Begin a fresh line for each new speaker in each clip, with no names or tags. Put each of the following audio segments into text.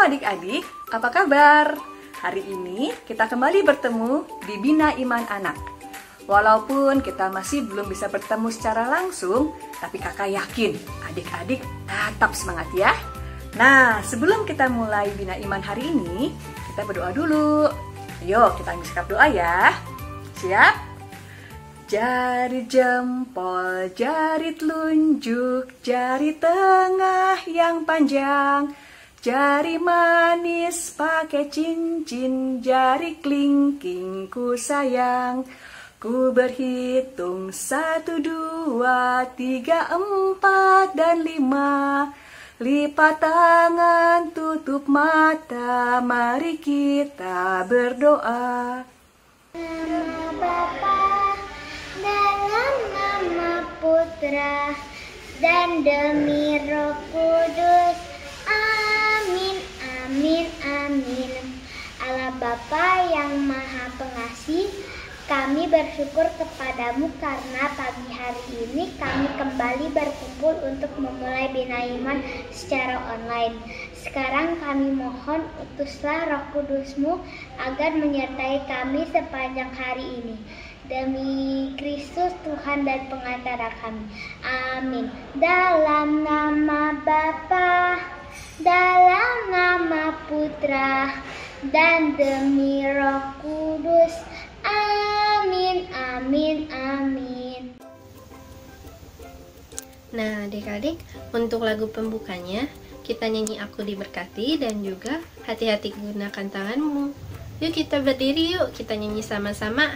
adik-adik, apa kabar? Hari ini kita kembali bertemu di Bina Iman Anak. Walaupun kita masih belum bisa bertemu secara langsung, tapi kakak yakin adik-adik tetap semangat ya. Nah, sebelum kita mulai Bina Iman hari ini, kita berdoa dulu. Ayo kita ambil sikap doa ya. Siap? Jari jempol, jari telunjuk, jari tengah yang panjang, jari manis pakai cincin, jari kelingking ku sayang. Ku berhitung 1, 2, 3, 4, dan 5. Lipat tangan, tutup mata, mari kita berdoa.
Nama Bapa, dalam nama Putra, dan demi Roh Kudus. Amin, amin, amin. Allah Bapa yang Maha Pengasih, kami bersyukur kepadamu karena pagi hari ini kami kembali berkumpul untuk memulai Bina Iman secara online. Sekarang kami mohon utuslah Roh Kudus-Mu agar menyertai kami sepanjang hari ini. Demi Kristus Tuhan dan pengantara kami. Amin. Dalam nama Bapa, dalam nama Putra, dan demi Roh Kudus. Amin, amin, amin.
Nah, adik-adik, untuk lagu pembukanya, kita nyanyi Aku Diberkati dan juga Hati-hati gunakan tanganmu. Yuk kita berdiri yuk, kita nyanyi sama-sama.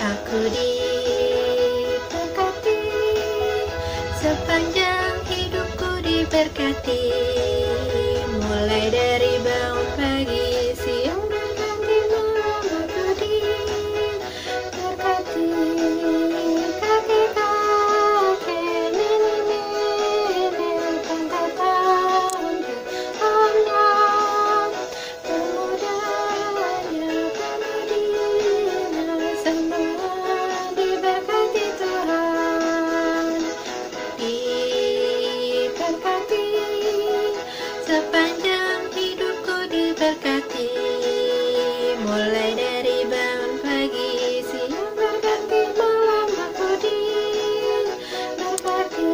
Aku diberkati, sepanjang hidupku diberkati, mulai dari bangun pagi, siang dan nanti malam. Aku diberkati, kakek-kakek, nenek-nenek, tante-tante, anak, pemudanya, pemudinya, semua diberkati Tuhan. Diberkati, sepanjang hidupku diberkati, mulai dari bangun pagi, siang berganti malam. Aku diberkati,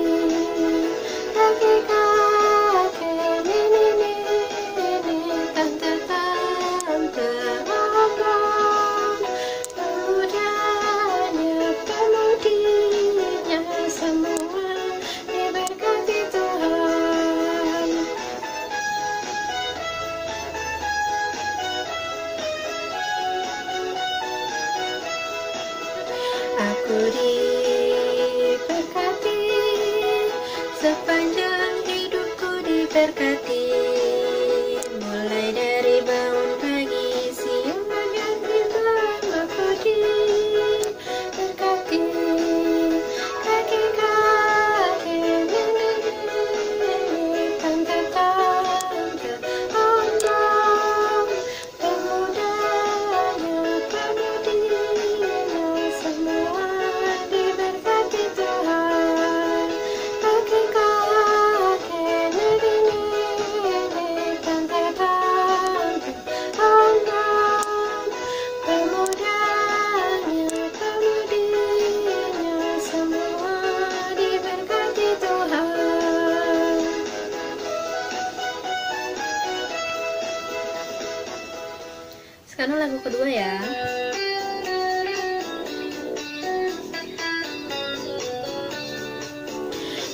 kakek-kakek, nenek-nenek, tante-tante, abang, pemudanya, pemudinya, semua diberkati Tuhan. Aku diberkati, sepanjang hidupku diberkati, mulai dari bangun pagi, siang berganti malam. Aku diberkati, kakek-kakek, nenek-nenek, tante-tante, abang, pemudanya, pemudinya, semua diberkati Tuhan. Kakek-kakek, nenek-nenek, tante-tante, abang, pemudanya, pemudinya, semua diberkati Tuhan. Sekarang lagu kedua ya.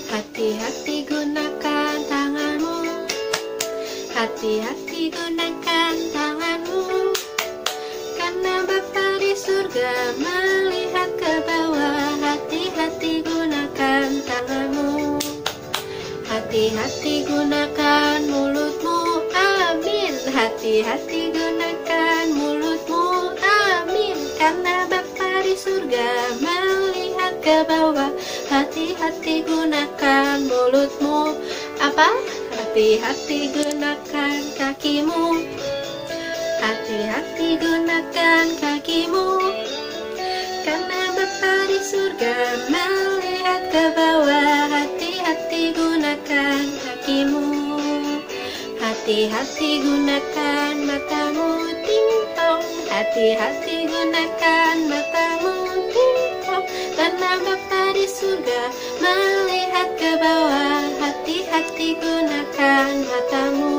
Hati-hati gunakan tanganmu, hati-hati gunakan tanganmu, karena Bapa di surga melihat ke bawah. Hati-hati gunakan tanganmu, hati-hati gunakan mulutmu, amin. Hati-hati gunakan mulutmu, amin, karena Bapa di surga melihat ke bawah. Hati-hati gunakan mulutmu, apa? Hati-hati gunakan kakimu, hati hati-hati gunakan kakimu. Karena Bapa di surga melihat ke bawah, hati-hati gunakan kakimu. Hati-hati gunakan matamu, ting-tong. Hati-hati gunakan matamu, ting-tong. Karena Bapa di surga melihat ke bawah, hati-hati gunakan matamu.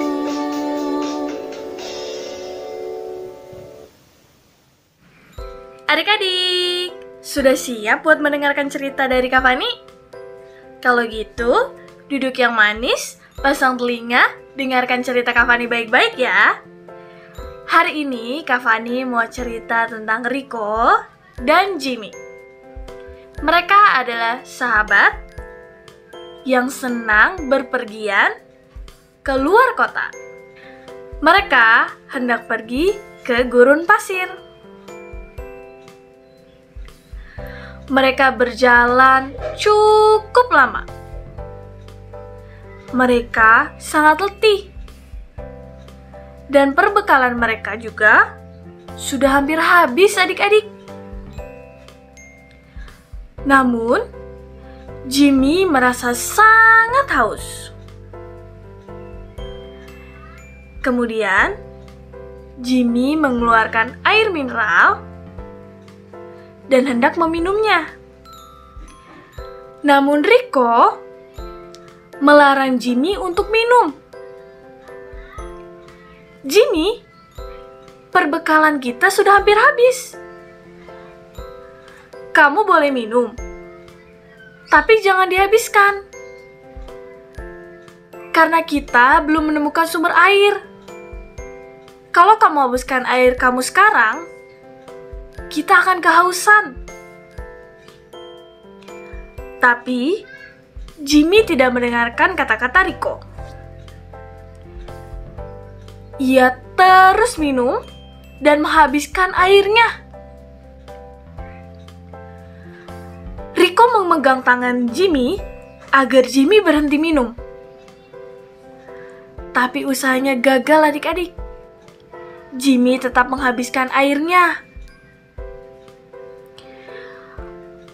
Adik-adik, sudah siap buat mendengarkan cerita dari Kak Fani? Kalau gitu, duduk yang manis, pasang telinga, dengarkan cerita Kak Fani baik-baik ya. Hari ini Kak Fani mau cerita tentang Rico dan Jimmy. Mereka adalah sahabat yang senang berpergian ke luar kota. Mereka hendak pergi ke gurun pasir. Mereka berjalan cukup lama. Mereka sangat letih. Dan perbekalan mereka juga sudah hampir habis adik-adik. Namun, Jimmy merasa sangat haus. Kemudian, Jimmy mengeluarkan air mineral dan hendak meminumnya. Namun Rico melarang Jimmy untuk minum. Jimmy, perbekalan kita sudah hampir habis. Kamu boleh minum, tapi jangan dihabiskan. Karena kita belum menemukan sumber air. Kalau kamu habiskan air kamu sekarang, kita akan kehausan. Tapi Jimmy tidak mendengarkan kata-kata Rico. Ia terus minum dan menghabiskan airnya. Rico memegang tangan Jimmy agar Jimmy berhenti minum. Tapi usahanya gagal adik-adik. Jimmy tetap menghabiskan airnya.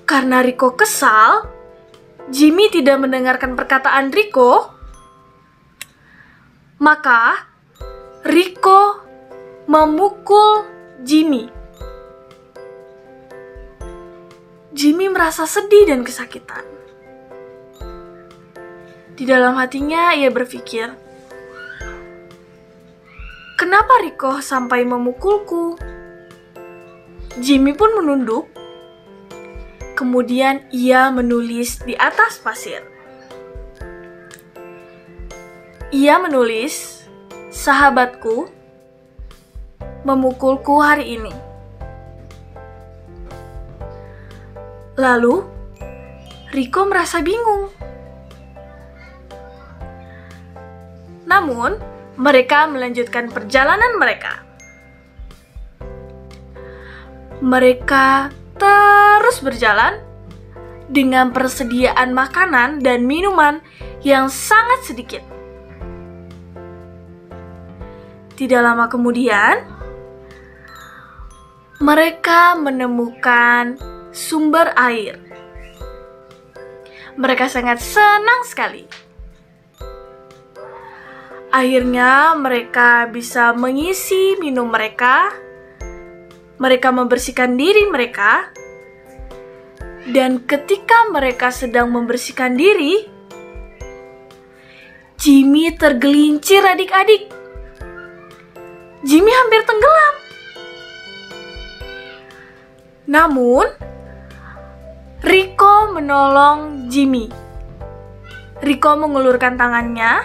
Karena Rico kesal, Jimmy tidak mendengarkan perkataan Rico, maka Rico memukul Jimmy. Jimmy merasa sedih dan kesakitan. Di dalam hatinya ia berpikir, kenapa Rico sampai memukulku? Jimmy pun menunduk. Kemudian ia menulis di atas pasir. Ia menulis, sahabatku memukulku hari ini. Lalu, Rico merasa bingung. Namun, mereka melanjutkan perjalanan mereka. Mereka terus berjalan dengan persediaan makanan dan minuman yang sangat sedikit. Tidak lama kemudian, mereka menemukan sumber air. Mereka sangat senang sekali. Akhirnya mereka bisa mengisi minum mereka. Mereka membersihkan diri mereka, dan ketika mereka sedang membersihkan diri, Jimmy tergelincir adik-adik. Jimmy hampir tenggelam. Namun, Rico menolong Jimmy. Rico mengulurkan tangannya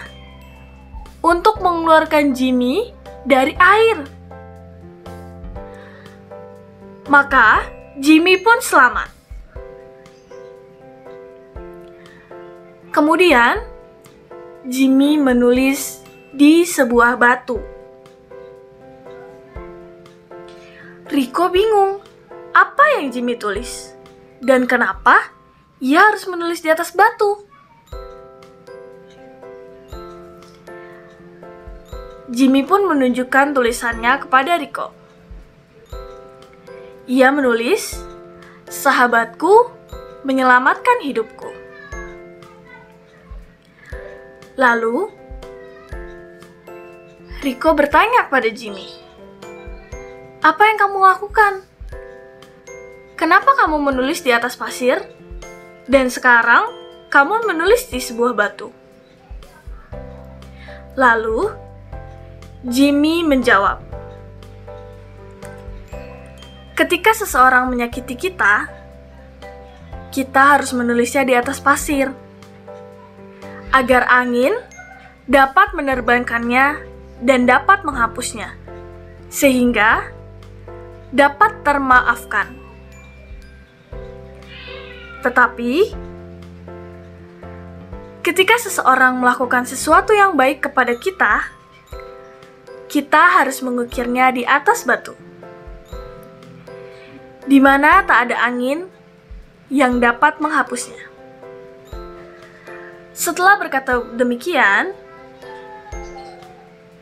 untuk mengeluarkan Jimmy dari air. Maka, Jimmy pun selamat. Kemudian, Jimmy menulis di sebuah batu. Rico bingung, apa yang Jimmy tulis? Dan kenapa ia harus menulis di atas batu? Jimmy pun menunjukkan tulisannya kepada Riko. Ia menulis, "Sahabatku menyelamatkan hidupku." Lalu, Riko bertanya kepada Jimmy, "Apa yang kamu lakukan? Kenapa kamu menulis di atas pasir? Dan sekarang kamu menulis di sebuah batu?" Lalu, Jimmy menjawab, "Ketika seseorang menyakiti kita harus menulisnya di atas pasir, agar angin dapat menerbangkannya dan dapat menghapusnya, sehingga dapat termaafkan. Tetapi, ketika seseorang melakukan sesuatu yang baik kepada kita harus mengukirnya di atas batu, di mana tak ada angin yang dapat menghapusnya." Setelah berkata demikian,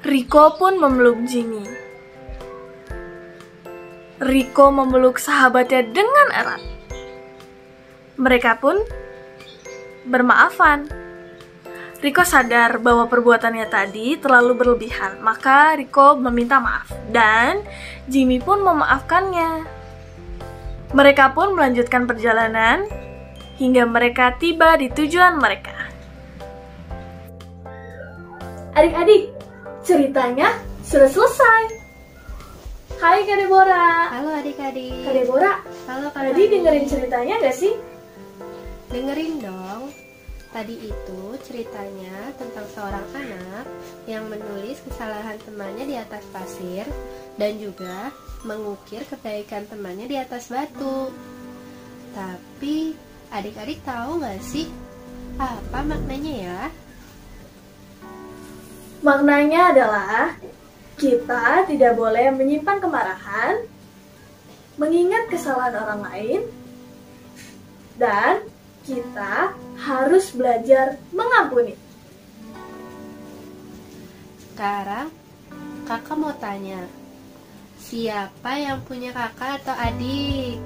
Riko pun memeluk Jimmy. Riko memeluk sahabatnya dengan erat. Mereka pun bermaafan. Riko sadar bahwa perbuatannya tadi terlalu berlebihan, maka Riko meminta maaf dan Jimmy pun memaafkannya. Mereka pun melanjutkan perjalanan hingga mereka tiba di tujuan mereka. Adik-adik, ceritanya sudah selesai. Hai Kak Deborah.
Halo adik-adik.
Kak Deborah,
Halo Kak
tadi
Fani.
dengerin ceritanya gak sih?
Dengerin dong. Tadi itu ceritanya tentang seorang anak yang menulis kesalahan temannya di atas pasir dan juga mengukir kebaikan temannya di atas batu. Tapi adik-adik tahu gak sih apa maknanya ya?
Maknanya adalah kita tidak boleh menyimpan kemarahan, mengingat kesalahan orang lain, dan kita harus belajar mengampuni.
Sekarang kakak mau tanya, siapa yang punya kakak atau adik?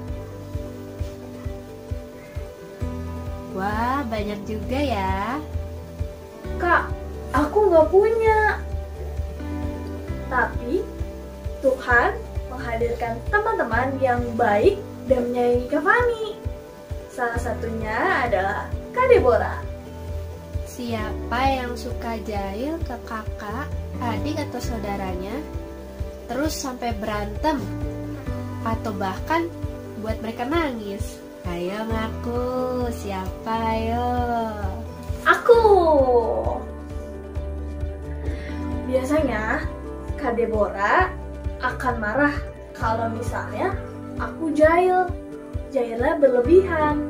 Wah, banyak juga ya.
Kak, aku nggak punya. Tapi Tuhan menghadirkan teman-teman yang baik dan menyayangi Kak Fani. Salah satunya adalah Kak Deborah.
Siapa yang suka jahil ke kakak, adik atau saudaranya, terus sampai berantem, atau bahkan buat mereka nangis? Ayo ngaku, siapa ayo?
Aku. Biasanya Kak Deborah akan marah kalau misalnya aku jahilnya berlebihan.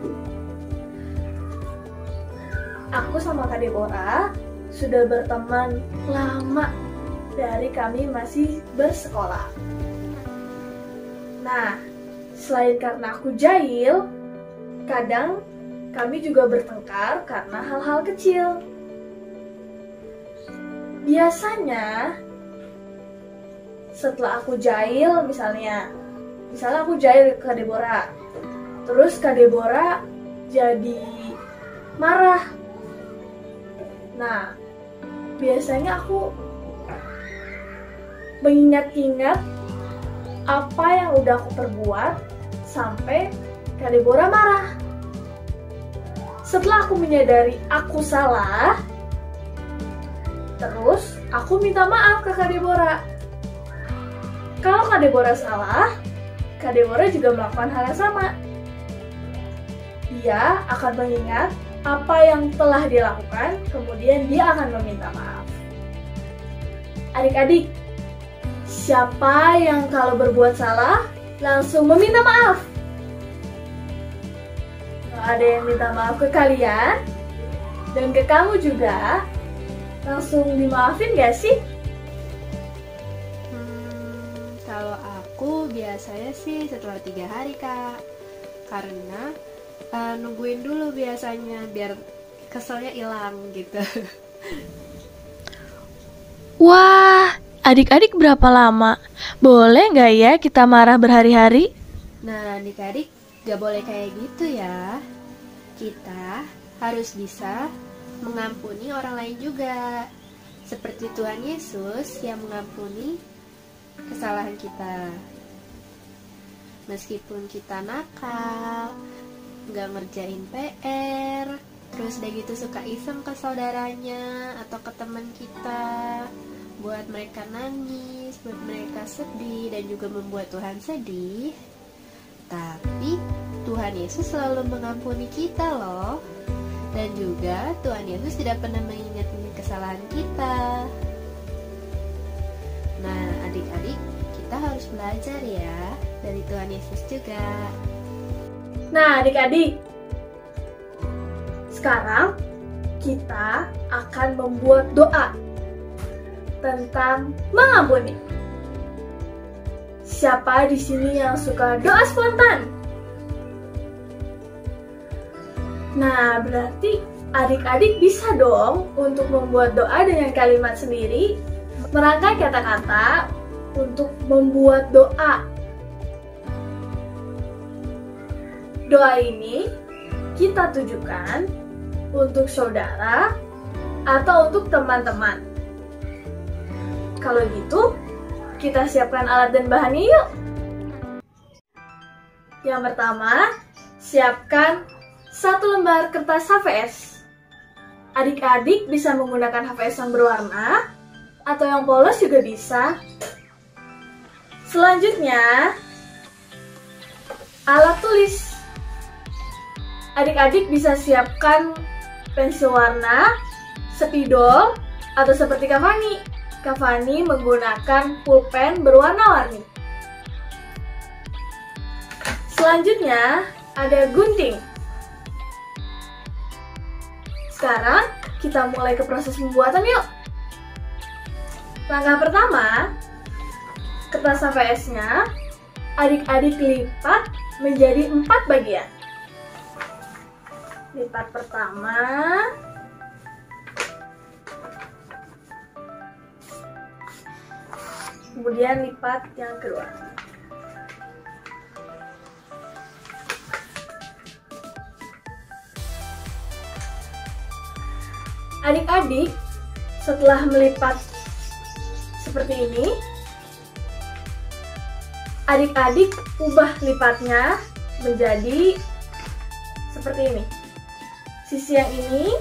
Aku sama Kak Deborah sudah berteman lama dari kami masih bersekolah. Nah, selain karena aku jahil, kadang kami juga bertengkar karena hal-hal kecil. Biasanya setelah aku jahil, misalnya aku jahil ke Kak Deborah, terus Kak Deborah jadi marah. Nah, biasanya aku mengingat-ingat apa yang udah aku perbuat sampai Kak Deborah marah. Setelah aku menyadari aku salah, terus aku minta maaf ke Kak Deborah. Kalau Kak Deborah salah, Kak Deborah juga melakukan hal yang sama. Dia akan mengingat apa yang telah dia lakukan, kemudian dia akan meminta maaf. Adik-adik, siapa yang kalau berbuat salah langsung meminta maaf? Kalau ada yang minta maaf ke kalian dan ke kamu juga, langsung dimaafin gak sih?
Kalau aku biasanya sih setelah 3 hari Kak, karena nungguin dulu biasanya biar keselnya hilang gitu.
Wah, adik-adik berapa lama? Boleh nggak ya kita marah berhari-hari?
Nah, adik-adik gak boleh kayak gitu ya. Kita harus bisa mengampuni orang lain juga, seperti Tuhan Yesus yang mengampuni kesalahan kita. Meskipun kita nakal, gak ngerjain PR, terus udah gitu suka iseng ke saudaranya atau ke teman kita, buat mereka nangis, buat mereka sedih, dan juga membuat Tuhan sedih. Tapi Tuhan Yesus selalu mengampuni kita loh. Dan juga Tuhan Yesus tidak pernah mengingat kesalahan kita. Nah, adik-adik, kita harus belajar ya dari Tuhan Yesus juga.
Nah, adik-adik, sekarang kita akan membuat doa tentang mengampuni. Siapa di sini yang suka doa spontan? Nah, berarti adik-adik bisa dong untuk membuat doa dengan kalimat sendiri, merangkai kata-kata untuk membuat doa. Doa ini kita tujukan untuk saudara atau untuk teman-teman. Kalau gitu, kita siapkan alat dan bahannya yuk. Yang pertama, siapkan 1 lembar kertas HVS. Adik-adik bisa menggunakan HVS yang berwarna atau yang polos juga bisa. Selanjutnya, alat tulis. Adik-adik bisa siapkan pensil warna, spidol, atau seperti Kavani. Kavani menggunakan pulpen berwarna-warni. Selanjutnya, ada gunting. Sekarang, kita mulai ke proses pembuatan yuk. Langkah pertama, kertas HVS-nya adik-adik lipat menjadi 4 bagian. Lipat pertama, kemudian lipat yang kedua. Adik-adik, setelah melipat seperti ini, adik-adik ubah lipatnya menjadi seperti ini. Sisi yang ini,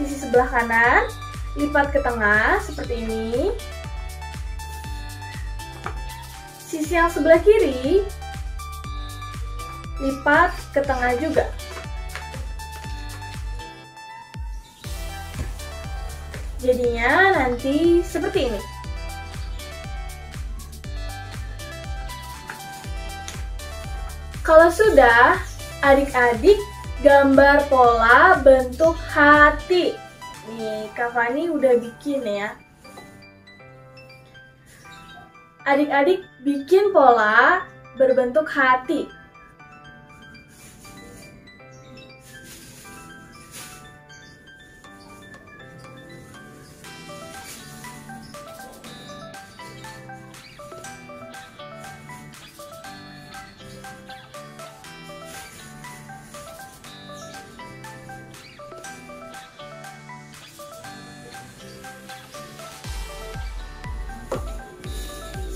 sisi sebelah kanan, lipat ke tengah seperti ini. Sisi yang sebelah kiri, lipat ke tengah juga. Jadinya nanti seperti ini. Kalau sudah, adik-adik gambar pola bentuk hati. Nih, Kavani udah bikin ya. Adik-adik bikin pola berbentuk hati.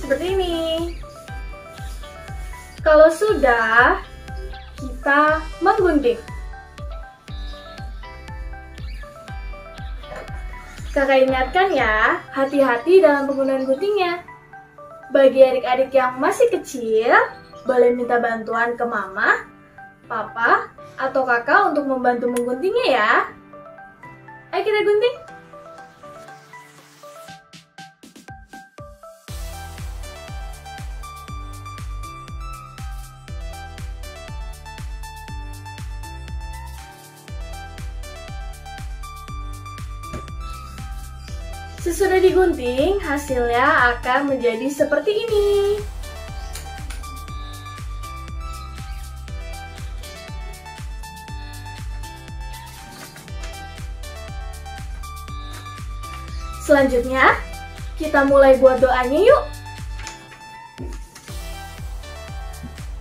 Seperti ini. Kalau sudah, kita menggunting. Kakak ingatkan ya, hati-hati dalam penggunaan guntingnya. Bagi adik-adik yang masih kecil, boleh minta bantuan ke mama, papa, atau kakak untuk membantu mengguntingnya ya. Ayo kita gunting. Sesudah digunting, hasilnya akan menjadi seperti ini. Selanjutnya, Kita mulai buat doanya yuk.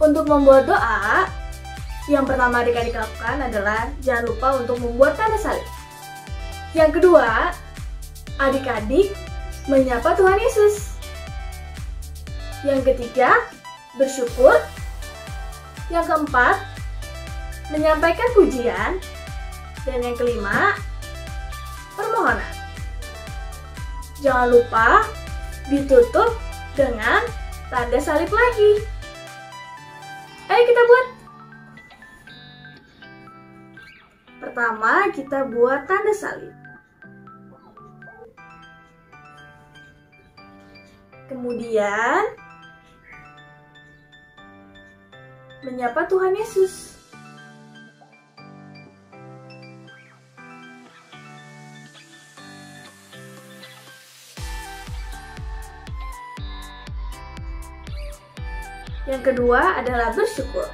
Untuk membuat doa, yang pertama adik-adik lakukan adalah jangan lupa untuk membuat tanda salib. Yang kedua, adik-adik menyapa Tuhan Yesus. Yang ketiga, bersyukur. Yang keempat, menyampaikan pujian. Dan yang kelima, permohonan. Jangan lupa ditutup dengan tanda salib lagi. Ayo kita buat. Pertama, kita buat tanda salib. Kemudian, menyapa Tuhan Yesus. Yang kedua adalah bersyukur.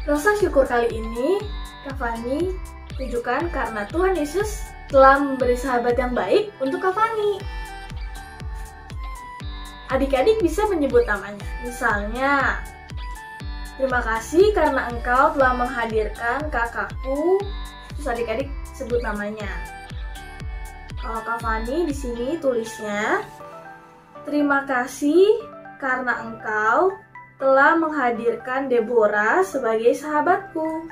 Rasa syukur kali ini Kak Fani tunjukkan karena Tuhan Yesus telah memberi sahabat yang baik untuk Kak Fani. Adik-adik bisa menyebut namanya. Misalnya, terima kasih karena engkau telah menghadirkan kakakku. Terus adik-adik sebut namanya. Kalau Kak Fani di sini tulisnya, terima kasih karena engkau telah menghadirkan Deborah sebagai sahabatku.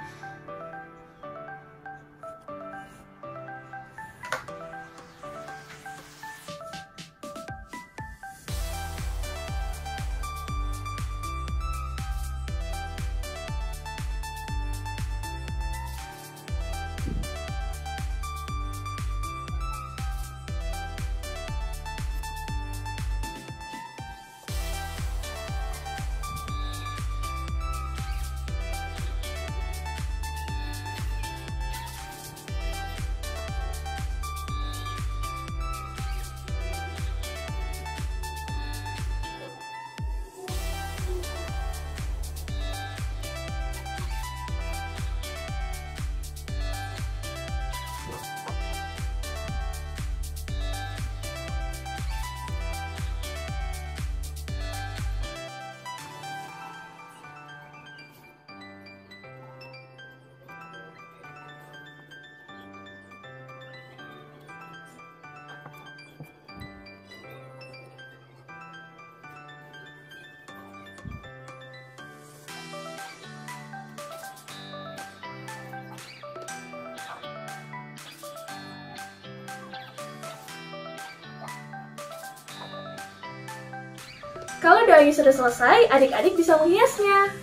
Kalau doanya sudah selesai, adik-adik bisa menghiasnya.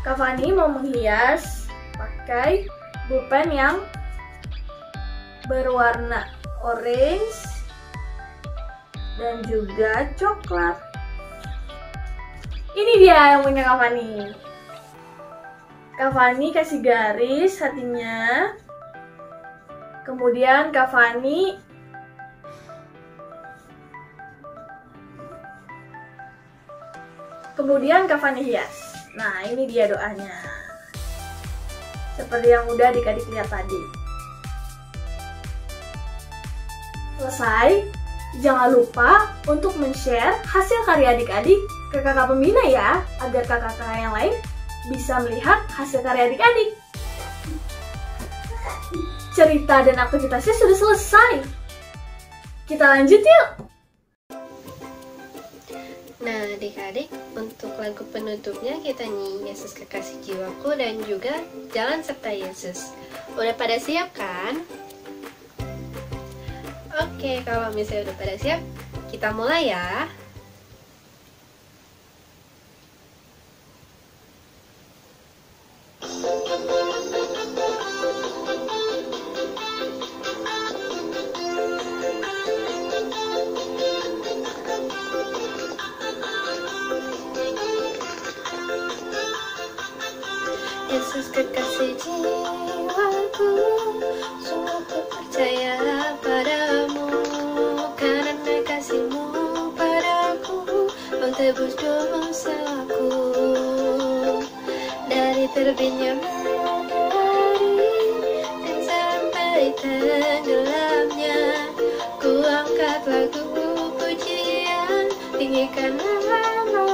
Kak Fani mau menghias pakai pulpen yang berwarna orange dan juga coklat. Ini dia yang punya Kak Fani. Kak Fani kasih garis hatinya. Kemudian Kak Fani hias. Nah, ini dia doanya. Seperti yang udah adik-adik lihat tadi. Selesai. Jangan lupa untuk men-share hasil karya adik-adik ke kakak pembina ya, agar kakak-kakak yang lain bisa melihat hasil karya adik-adik. Cerita dan aktivitasnya sudah selesai. Kita lanjut yuk.
Nah, adik-adik, untuk lagu penutupnya kita nyanyi Yesus Kekasih Jiwaku dan juga Jalan Serta Yesus. Udah pada siap kan? Oke, kalau misalnya udah pada siap, kita mulai ya. Yesus kekasih jiwaku, sungguh ku percaya padamu, karena kasih-Mu padaku mentebus dosaku. Dari terbitnya matahari dan sampai tenggelamnya ingitkan namamu.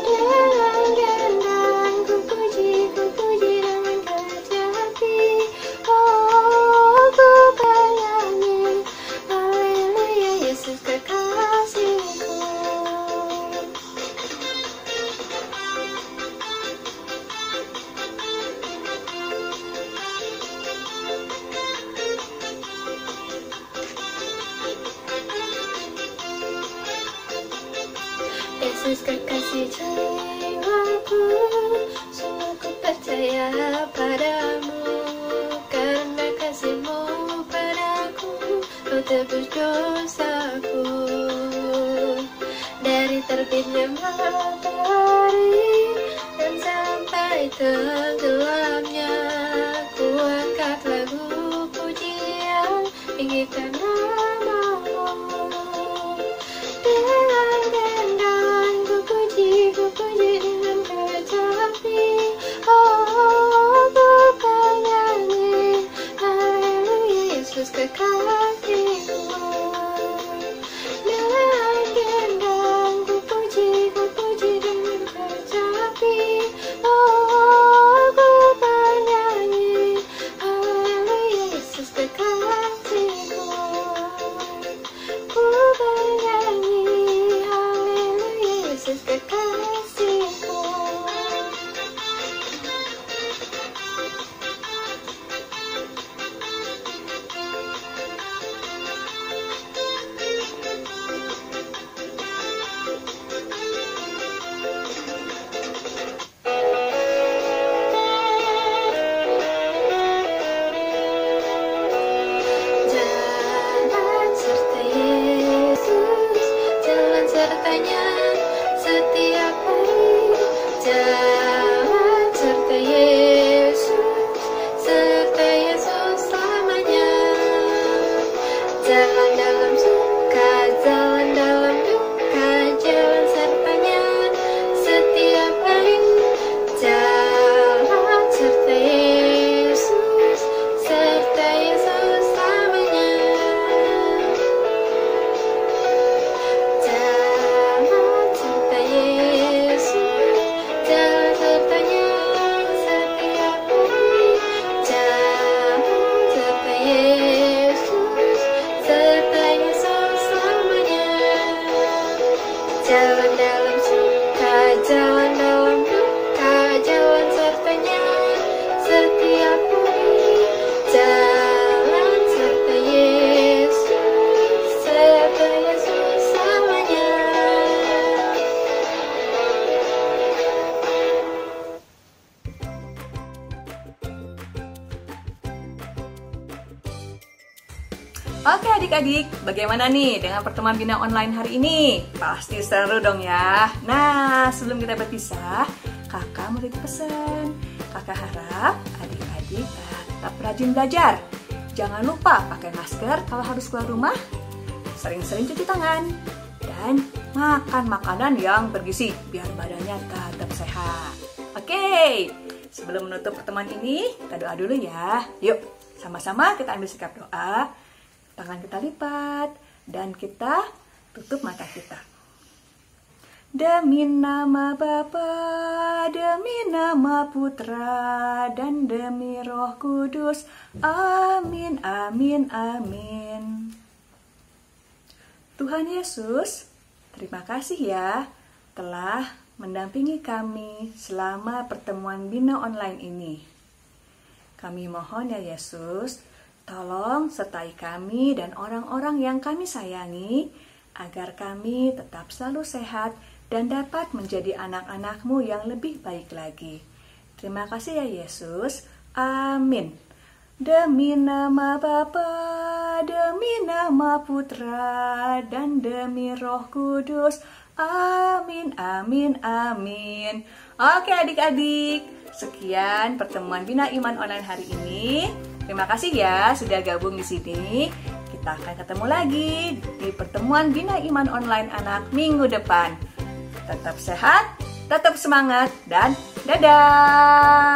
Dalam gendang ku puji dengan gajah hati. Oh, ku bernyanyi haleluya Yesus kekasihku. Yesus kekasih jiwaku, sungguh ku percaya padamu. Karena kasih-Mu padaku, Kau tebus dosaku. Dari terbitnya matahari dan sampai tenggelamnya, ku angkat lagu pujian, ingitkan namamu. Dengan gendang ku puji dengan gajah hati. Oh, ku bernyanyi haleluya Yesus kekasihku. Dengan gendang ku puji dengan gajah hati. Oh, ku bernyanyi haleluya Yesus kekasihku. Ku bernyanyi haleluya Yesus kekasihku. Jalan serta Yesus, jalan sertanya setiap hari. Jalan serta Yesus selamanya. Jalan dalam suka, jalan dalam duka, jalan sertanya setiap hari. Jalan serta Yesus selamanya. Jalan serta Yesus, jalan sertanya setiap hari. Jalan serta Yesus selamanya. Jalan dalam suka, jalan dalam duka, jalan sertanya setiap hari. Jalan serta Yesus selamanya.
Oke adik-adik, bagaimana nih dengan pertemuan Bina Online hari ini? Pasti seru dong ya. Nah, sebelum kita berpisah, kakak mau titip pesan. Kakak harap adik-adik tetap rajin belajar. Jangan lupa pakai masker kalau harus keluar rumah. Sering-sering cuci tangan. Dan makan makanan yang bergizi biar badannya tetap sehat. Oke, sebelum menutup pertemuan ini, kita doa dulu ya. Yuk, sama-sama kita ambil sikap doa. Tangan kita lipat dan kita tutup mata kita. Demi nama Bapa, demi nama Putra, dan demi Roh Kudus. Amin, amin, amin. Tuhan Yesus, terima kasih ya telah mendampingi kami selama pertemuan Bina Online ini. Kami mohon ya Yesus, tolong sertai kami dan orang-orang yang kami sayangi, agar kami tetap selalu sehat dan dapat menjadi anak-anak-Mu yang lebih baik lagi. Terima kasih ya Yesus. Amin. Demi nama Bapa, demi nama Putra, dan demi Roh Kudus. Amin, amin, amin. Oke adik-adik, sekian pertemuan Bina Iman Online hari ini. Terima kasih ya sudah gabung di sini. Kita akan ketemu lagi di pertemuan Bina Iman Online Anak minggu depan. Tetap sehat, tetap semangat, dan dadah!